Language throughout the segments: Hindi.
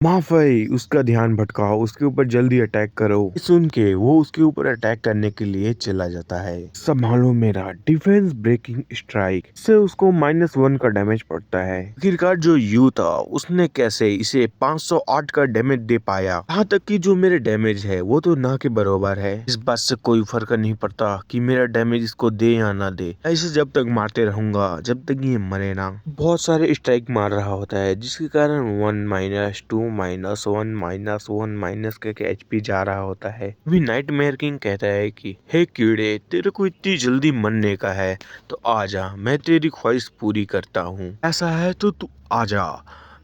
माफई उसका ध्यान भटकाओ, उसके ऊपर जल्दी अटैक करो। ये सुन के वो उसके ऊपर अटैक करने के लिए चला जाता है। संभालो मेरा डिफेंस ब्रेकिंग स्ट्राइक से उसको -1 का डैमेज पड़ता है। आखिरकार जो यू था उसने कैसे इसे 508 का डैमेज दे पाया। यहाँ तक कि जो मेरे डैमेज है वो तो ना के बराबर है। इस बात से कोई फर्क नहीं पड़ता कि मेरा डैमेज इसको दे या ना दे, ऐसे जब तक मारते रहूंगा जब तक ये मरे ना। बहुत सारे स्ट्राइक मार रहा होता है जिसके कारण 1 -2 -1 -1 माइनस करके एचपी जा रहा होता है। अभी नाइटमेयर किंग कहता है कि हे कीड़े, तेरे को इतनी जल्दी मरने का है तो आजा, मैं तेरी ख्वाहिश पूरी करता हूँ। ऐसा है तो तू आजा,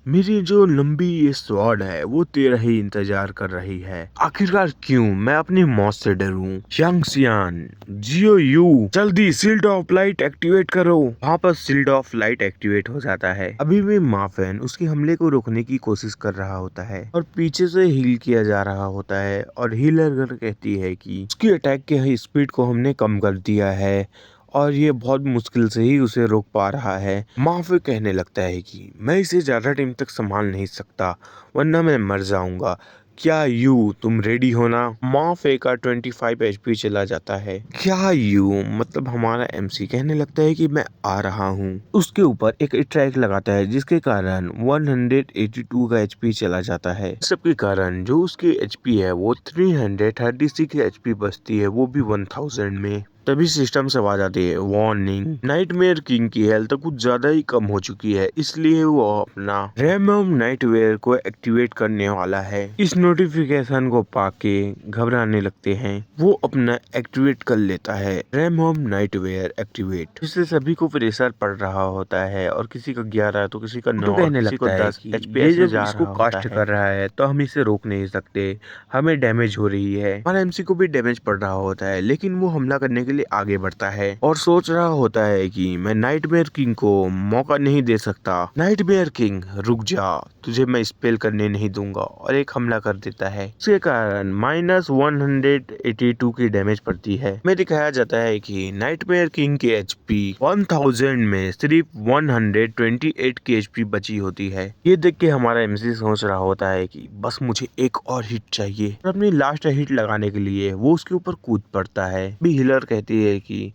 मेरी जो लंबी ये स्वॉर्ड है वो तेरा ही इंतजार कर रही है। आखिरकार क्यों मैं अपनी मौत से डरूं। यांगसियान, जियो यू, जल्दी शील्ड ऑफ लाइट एक्टिवेट करो। वहाँ पर शील्ड ऑफ लाइट एक्टिवेट हो जाता है। अभी भी माफेन उसके हमले को रोकने की कोशिश कर रहा होता है और पीछे से हील किया जा रहा होता है और हीलर गर्ल कहती है कि उसकी अटैक के स्पीड को हमने कम कर दिया है और ये बहुत मुश्किल से ही उसे रोक पा रहा है। माफे कहने लगता है कि मैं इसे ज्यादा टाइम तक संभाल नहीं सकता वरना मैं मर जाऊंगा। क्या यू तुम रेडी हो ना। माफे का 25 एचपी चला जाता है। क्या यू मतलब हमारा एमसी कहने लगता है कि मैं आ रहा हूँ। उसके ऊपर एक ट्रैक लगाता है जिसके कारण 182 का एचपी चला जाता है। सबके कारण जो उसकी एचपी है वो 336 एचपी बचती है, वो भी 1000 में। तभी सिस्टम से आवाज आती है, वार्निंग, नाइटमेयर किंग की हेल्थ कुछ ज्यादा ही कम हो चुकी है, इसलिए वो अपना रेमम नाइटवेयर को एक्टिवेट करने वाला है। इस नोटिफिकेशन को पाके घबराने लगते हैं। वो अपना एक्टिवेट कर लेता है, रेमम नाइटवेयर एक्टिवेट। इससे सभी को प्रेशर पड़ रहा होता है और किसी का 11 तो किसी का 9 और किसी को 10 एचपी। ये जब इसको कास्ट कर रहा है तो हम इसे रोक नहीं सकते, हमें डैमेज हो रही है। हमारा एमसी को भी डैमेज पड़ रहा होता है लेकिन वो हमला करने के लिए आगे बढ़ता है और सोच रहा होता है कि मैं नाइटमेयर किंग को मौका नहीं दे सकता। नाइटमेयर किंग रुक जा, तुझे मैं स्पेल करने नहीं दूंगा, और एक हमला कर देता है। इसके कारण -182 की डैमेज पड़ती है। में दिखाया जाता है कि नाइटमेयर किंग की एचपी 1000 में सिर्फ 128 की एचपी बची होती है। ये देख के हमारा एमसी सोच रहा होता है कि बस मुझे एक और हिट चाहिए और अपनी लास्ट हिट लगाने के लिए वो उसके ऊपर कूद पड़ता है। भी हिलर कहती है कि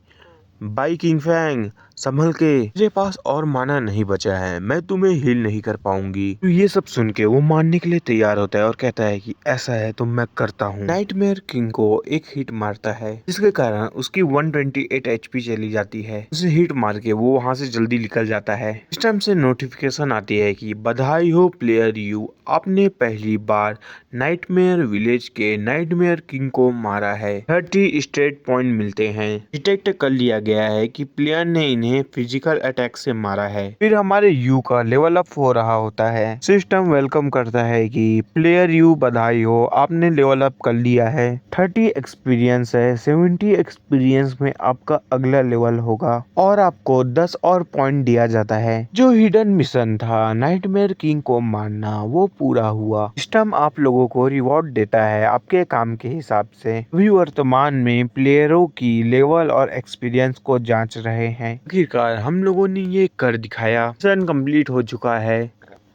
बाई किंग फैंग संभल के, मेरे पास और माना नहीं बचा है, मैं तुम्हें हील नहीं कर पाऊंगी। तो ये सब सुन के वो मारने के लिए तैयार होता है और कहता है कि ऐसा है तो मैं करता हूँ। नाइटमेयर किंग को एक हिट मारता है जिसके कारण उसकी 128 एचपी चली जाती है। उसे हिट मार के वो वहाँ से जल्दी निकल जाता है। इस टाइम से नोटिफिकेशन आती है कि बधाई हो प्लेयर यू, आपने पहली बार नाइटमेयर विलेज के नाइटमेयर किंग को मारा है। 30 स्टेट पॉइंट मिलते हैं। डिटेक्ट कर लिया गया है कि प्लेयर ने इन्हें फिजिकल अटैक से मारा है। फिर हमारे यू का लेवल अप हो रहा होता है। सिस्टम वेलकम करता है कि प्लेयर यू बधाई हो, आपने लेवल अप कर लिया है। 30 एक्सपीरियंस है, 70 एक्सपीरियंस में आपका अगला लेवल होगा और आपको 10 और पॉइंट दिया जाता है। जो हिडन मिशन था नाइटमेयर किंग को मारना वो पूरा हुआ। सिस्टम आप लोगों को रिवॉर्ड देता है आपके काम के हिसाब से। अभी वर्तमान में प्लेयरों की लेवल और एक्सपीरियंस को जांच रहे हैं। आखिरकार हम लोगों ने ये कर दिखाया, मिशन कंप्लीट हो चुका है।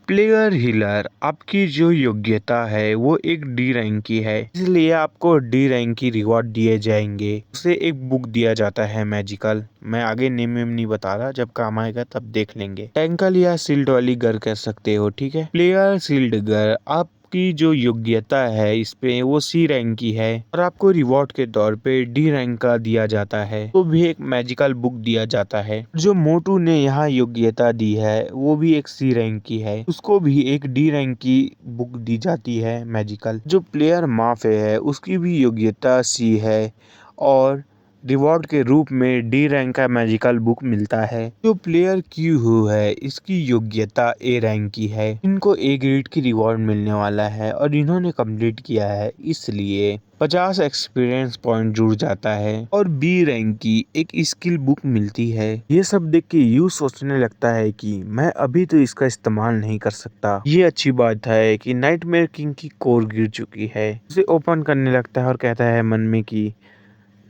प्लेयर हीलर, आपकी जो योग्यता है वो एक डी रैंक की है, इसलिए आपको डी रैंक की रिवॉर्ड दिए जाएंगे। उसे एक बुक दिया जाता है मैजिकल, मैं आगे नेम वेम नहीं बता रहा, जब काम आएगा तब देख लेंगे। टैंकल या सील्ड वाली गर कह सकते हो, ठीक है। प्लेयर सील्ड गर, आपकी जो योग्यता है इस पे वो सी रैंक की है और आपको रिवॉर्ड के तौर पे डी रैंक का दिया जाता है। तो भी एक मैजिकल बुक दिया जाता है। जो मोटू ने यहाँ योग्यता दी है वो भी एक सी रैंक की है, उसको भी एक डी रैंक की बुक दी जाती है मैजिकल। जो प्लेयर माफे है उसकी भी योग्यता सी है और रिवॉर्ड के रूप में डी रैंक का मैजिकल बुक मिलता है। जो प्लेयर क्यू है इसकी योग्यता ए रैंक की है। इनको ए ग्रेड की रिवॉर्ड मिलने वाला है और इन्होंने कंप्लीट किया है इसलिए 50 एक्सपीरियंस पॉइंट जुड़ जाता है और बी रैंक की एक स्किल बुक मिलती है। ये सब देख के यू सोचने लगता है कि मैं अभी तो इसका इस्तेमाल नहीं कर सकता। ये अच्छी बात है कि नाइटमेयर किंग की कोर गिर चुकी है। उसे ओपन करने लगता है और कहता है मन में कि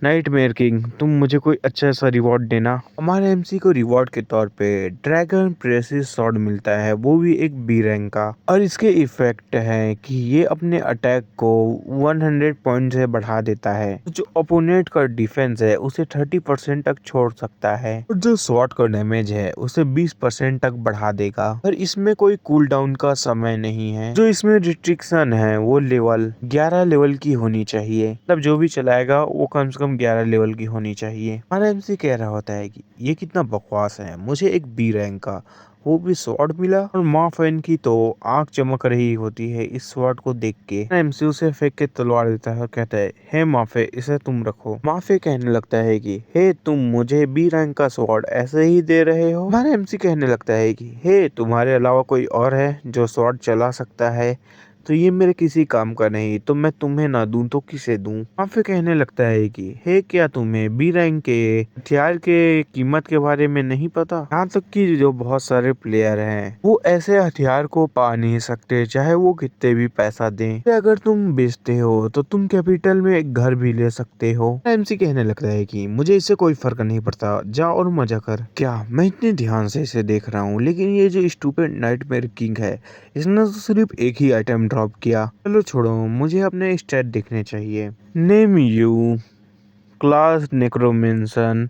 नाइटमेयर किंग, तुम मुझे कोई अच्छा सा रिवॉर्ड देना। हमारे एमसी को रिवॉर्ड के तौर पे ड्रैगन प्रेसिस स्वॉर्ड मिलता है, वो भी एक बी रैंक का। और इसके इफेक्ट है कि ये अपने अटैक को 100 पॉइंट से बढ़ा देता है। तो जो ओपोनेंट का डिफेंस है उसे 30% तक छोड़ सकता है, और जो स्वॉर्ड का डैमेज है उसे 20% तक बढ़ा देगा। और इसमें कोई कूल डाउन का समय नहीं है। जो इसमें रिस्ट्रिक्शन है वो लेवल 11 लेवल की होनी चाहिए, मतलब जो भी चलाएगा वो कम से कम 11 लेवल की होनी चाहिए। हमारा एमसी कह रहा होता है कि ये कितना बकवास है, मुझे एक बी रैंक का वो भी स्वॉर्ड मिला। और माफेन की तो आंख चमक रही होती है इस स्वॉर्ड को देख के। एमसी उसे फेंक के तलवार देता है और कहता है, हे माफे, इसे तुम रखो। माफे कहने लगता है कि हे, तुम मुझे बी रैंक का स्वॉर्ड ऐसे ही दे रहे हो। हमारा एमसी कहने लगता है कि हे, तुम्हारे अलावा कोई और है जो स्वॉर्ड चला सकता है? तो ये मेरे किसी काम का नहीं, तो मैं तुम्हें ना दूं तो किसे दूं? माफे कहने लगता है कि हे, क्या तुम्हें बी रैंक के हथियार के कीमत के बारे में नहीं पता? यहाँ तक कि जो बहुत सारे प्लेयर हैं वो ऐसे हथियार को पा नहीं सकते चाहे वो कितने भी पैसा दें। अगर तुम बेचते हो तो तुम कैपिटल में एक घर भी ले सकते हो। एमसी कहने लगता है कि मुझे इससे कोई फर्क नहीं पड़ता, जा और मजा कर। क्या मैं इतने ध्यान से इसे देख रहा हूँ, लेकिन ये जो स्टूपिड नाइटमेयर किंग है इसने तो सिर्फ एक ही आइटम ड्रॉप किया। चलो छोड़ो, मुझे अपने स्टैट देखने चाहिए। Name you class necromancer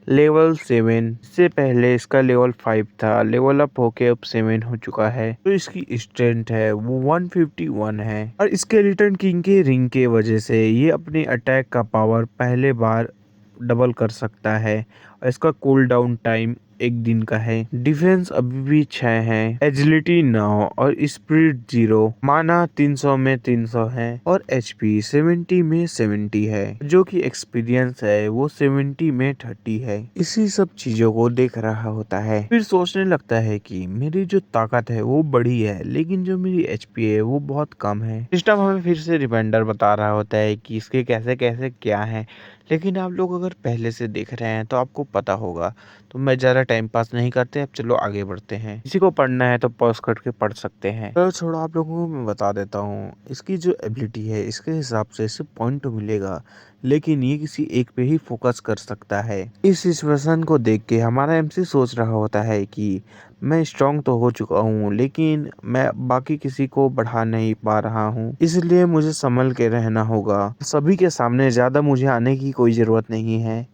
level 7। इससे पहले इसका लेवल 5 था, लेवल अप होके अब 7 हो चुका है। तो इसकी स्ट्रेंथ है वो 151 है। और इसके रिटर्न किंग के रिंग के वजह से ये अपने अटैक का पावर पहले बार डबल कर सकता है। और इसका कूल डाउन टाइम 1 दिन का है। डिफेंस अभी भी 6 है, एजिलिटी 9 और स्पीड 0। माना 300 में 300 है और एचपी 70 में 70 है। जो कि एक्सपीरियंस है वो 70 में 30 है। इसी सब चीजों को देख रहा होता है, फिर सोचने लगता है कि मेरी जो ताकत है वो बड़ी है, लेकिन जो मेरी एचपी है वो बहुत कम है। सिस्टम हमें फिर से रिमाइंडर बता रहा होता है कि इसके कैसे कैसे क्या है, लेकिन आप लोग अगर पहले से देख रहे हैं तो आपको पता होगा। तो मैं ज़्यादा टाइम पास नहीं करते, अब चलो आगे बढ़ते हैं। किसी को पढ़ना है तो पॉज करके पढ़ सकते हैं। चलो छोड़ो, आप लोगों को मैं बता देता हूँ। इसकी जो एबिलिटी है इसके हिसाब से इसे पॉइंट तो मिलेगा, लेकिन ये किसी एक पे ही फोकस कर सकता है। इस सिचुएशन को देख के हमारा एमसी सोच रहा होता है कि मैं स्ट्रांग तो हो चुका हूँ, लेकिन मैं बाकी किसी को बढ़ा नहीं पा रहा हूँ, इसलिए मुझे संभल के रहना होगा। सभी के सामने ज्यादा मुझे आने की कोई जरूरत नहीं है,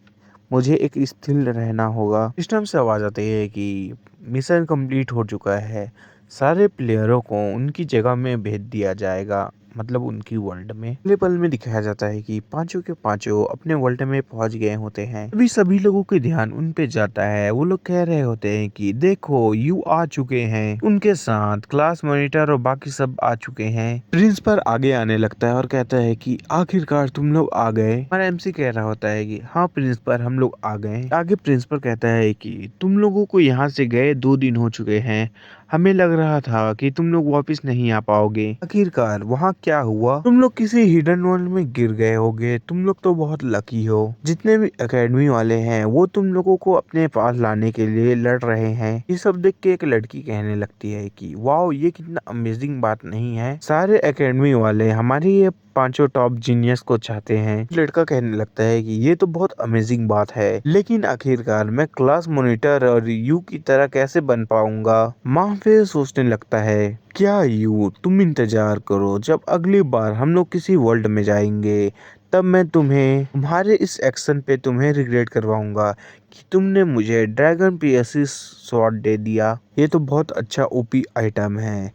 मुझे एक स्थिर रहना होगा। सिस्टम से आवाज आती है कि मिशन कंप्लीट हो चुका है, सारे प्लेयरों को उनकी जगह में भेज दिया जाएगा, मतलब उनकी वर्ल्ड में। अगले पल में दिखाया जाता है कि पांचों के पांचों अपने वर्ल्ड में पहुंच गए होते हैं। अभी सभी लोगों के ध्यान उन पे जाता है। वो लोग कह रहे होते हैं कि देखो, यू आ चुके हैं। उनके साथ क्लास मॉनिटर और बाकी सब आ चुके हैं। प्रिंस पर आगे आने लगता है और कहता है कि आखिरकार तुम लोग आ गए। हमारा एमसी कह रहा होता है कि हाँ प्रिंस पर, हम लोग आ गए। आगे प्रिंस पर कहता है कि तुम लोगों को यहाँ से गए 2 दिन हो चुके हैं, हमें लग रहा था कि तुम लोग वापस नहीं आ पाओगे। आखिरकार वहाँ क्या हुआ? तुम लोग किसी हिडन वर्ल्ड में गिर गए होगे। तुम लोग तो बहुत लकी हो। जितने भी एकेडमी वाले हैं वो तुम लोगों को अपने पास लाने के लिए लड़ रहे हैं। ये सब देख के एक लड़की कहने लगती है कि वाओ, ये कितना अमेजिंग बात नहीं है। सारे एकेडमी वाले हमारी ये पांचों टॉप जीनियस को चाहते हैं। लड़का कहने लगता है कि ये तो बहुत अमेजिंग बात है, लेकिन आखिरकार मैं क्लास मॉनिटर और यू की तरह कैसे बन पाऊंगा? माँ फिर सोचने लगता है, क्या यू, तुम इंतजार करो, जब अगली बार हम लोग किसी वर्ल्ड में जाएंगे तब मैं तुम्हें तुम्हारे इस एक्शन पे तुम्हें रिग्रेट करवाऊंगा कि तुमने मुझे ड्रैगन पीएससी स्वॉर्ड दे दिया। ये तो बहुत अच्छा ओपी आइटम है।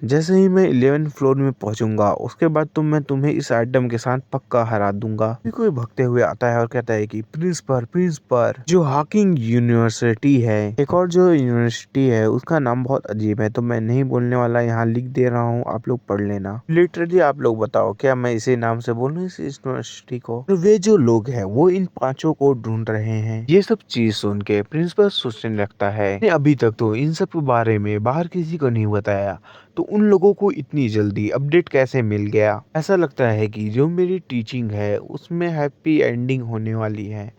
जैसे ही मैं 11th फ्लोर में पहुंचूंगा उसके बाद मैं तुम्हें इस आइटम के साथ पक्का हरा दूंगा। फिर कोई भगते हुए आता है और कहता है कि प्रिंस पर जो हाकिंग यूनिवर्सिटी है, एक और जो यूनिवर्सिटी है उसका नाम बहुत अजीब है, तो मैं नहीं बोलने वाला, यहाँ लिख दे रहा हूँ, आप लोग पढ़ लेना। लिटरली आप लोग बताओ, क्या मैं इसे नाम से बोलूँ इस यूनिवर्सिटी को? तो वे जो लोग हैं वो इन पांचों को ढूंढ रहे हैं। ये सब चीज सुन के प्रिंसिपल सोचने लगता है, अभी तक तो इन सब के बारे में बाहर किसी को नहीं बताया, तो उन लोगों को इतनी जल्दी अपडेट कैसे मिल गया? ऐसा लगता है कि जो मेरी टीचिंग है उसमें हैप्पी एंडिंग होने वाली है,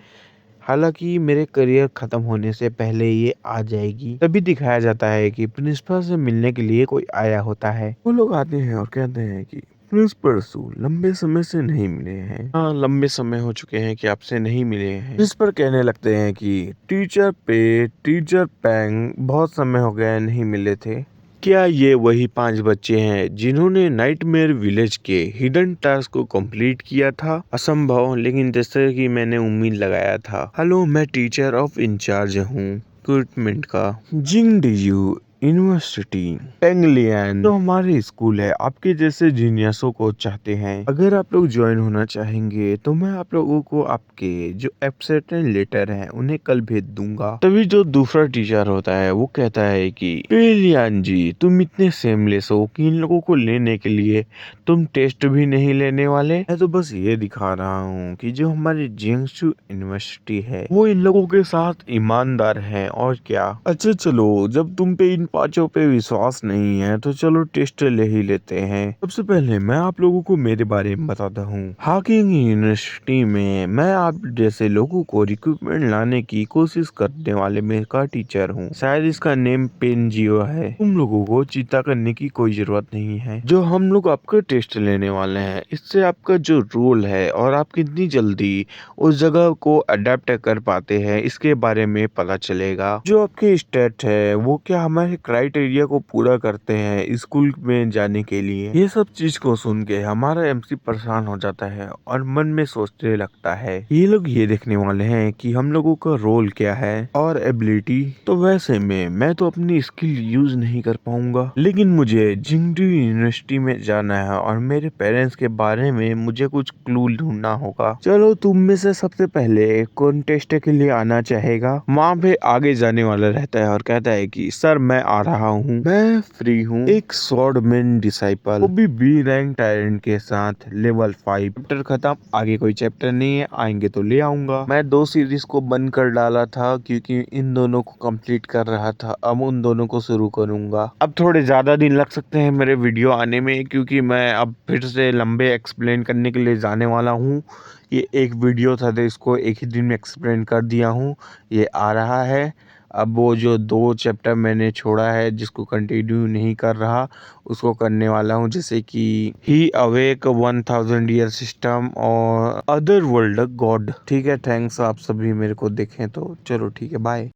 हालांकि मेरे करियर खत्म होने से पहले ये आ जाएगी। तभी दिखाया जाता है कि प्रिंसिपल से मिलने के लिए कोई आया होता है। वो लोग आते हैं और कहते हैं कि मिस परसू लंबे समय से नहीं मिले हैं। हाँ, लंबे समय हो चुके हैं कि आपसे नहीं मिले हैं। इस पर कहने लगते हैं कि टीचर पैंग बहुत समय हो गया नहीं मिले थे। क्या ये वही 5 बच्चे हैं जिन्होंने नाइटमेयर विलेज के हिडन टास्क को कंप्लीट किया था? असंभव, लेकिन जैसे कि मैंने उम्मीद लगाया था। हेलो, मैं टीचर ऑफ इंचार्ज हूँ रिक्रूटमेंट का, जिंग डीयू यूनिवर्सिटी पेंगलियन। तो हमारे स्कूल है आपके जैसे जीनियसों को चाहते हैं। अगर आप लोग ज्वाइन होना चाहेंगे तो मैं आप लोगों को आपके जो एक्सेप्टेंस लेटर हैं उन्हें कल भेज दूंगा। तभी जो दूसरा टीचर होता है वो कहता है कि पेलियान जी, तुम इतने सेमलेस हो कि इन लोगों को लेने के लिए तुम टेस्ट भी नहीं लेने वाले। मैं तो बस ये दिखा रहा हूँ कि जो हमारी जिंगसू यूनिवर्सिटी है वो इन लोगों के साथ ईमानदार है, और क्या। अच्छा चलो, जब तुम पे इन 5 पे विश्वास नहीं है तो चलो टेस्ट ले ही लेते हैं। सबसे पहले मैं आप लोगों को मेरे बारे में बताता हूँ। हाकिंग यूनिवर्सिटी में मैं आप जैसे लोगों को रिक्रूटमेंट लाने की कोशिश करने वाले में का टीचर हूँ। शायद इसका नेम पेनजियो है। तुम लोगों को चिंता करने की कोई जरूरत नहीं है। जो हम लोग आपका टेस्ट लेने वाले हैं इससे आपका जो रोल है और आप कितनी जल्दी उस जगह को अडेप्ट कर पाते हैं इसके बारे में पता चलेगा। जो आपके स्टेट है वो क्या हमारे क्राइटेरिया को पूरा करते हैं स्कूल में जाने के लिए। ये सब चीज को सुन के हमारा एमसी परेशान हो जाता है और मन में सोचने लगता है ये लोग ये देखने वाले हैं कि हम लोगों का रोल क्या है और एबिलिटी। तो वैसे में मैं तो अपनी स्किल यूज नहीं कर पाऊंगा, लेकिन मुझे जिंगडू यूनिवर्सिटी में जाना है और मेरे पेरेंट्स के बारे में मुझे कुछ क्लू ढूंढना होगा। चलो, तुम में से सबसे पहले कॉन्टेस्ट के लिए आना चाहेगा? वहाँ पे आगे जाने वाला रहता है और कहता है कि सर मैं आ रहा हूँ, मैं फ्री हूँ। एक स्वॉर्डमैन डिसाइपल, वो भी बी रैंक टायरेंट के साथ लेवल 5। चैप्टर खत्म, आगे कोई चैप्टर नहीं है, आएंगे तो ले आऊंगा। मैं 2 सीरीज को बंद कर डाला था क्योंकि इन दोनों को कंप्लीट कर रहा था, अब उन दोनों को शुरू करूंगा। अब थोड़े ज्यादा दिन लग सकते हैं मेरे वीडियो आने में क्योंकि मैं अब फिर से लंबे एक्सप्लेन करने के लिए जाने वाला हूँ। ये एक वीडियो था तो इसको एक ही दिन में एक्सप्लेन कर दिया हूँ। ये आ रहा है। अब वो जो 2 चैप्टर मैंने छोड़ा है जिसको कंटिन्यू नहीं कर रहा उसको करने वाला हूँ, जैसे कि ही अवेक 1000 ईयर सिस्टम और अदर वर्ल्ड गॉड। ठीक है, थैंक्स आप सभी मेरे को देखें तो। चलो ठीक है, बाय।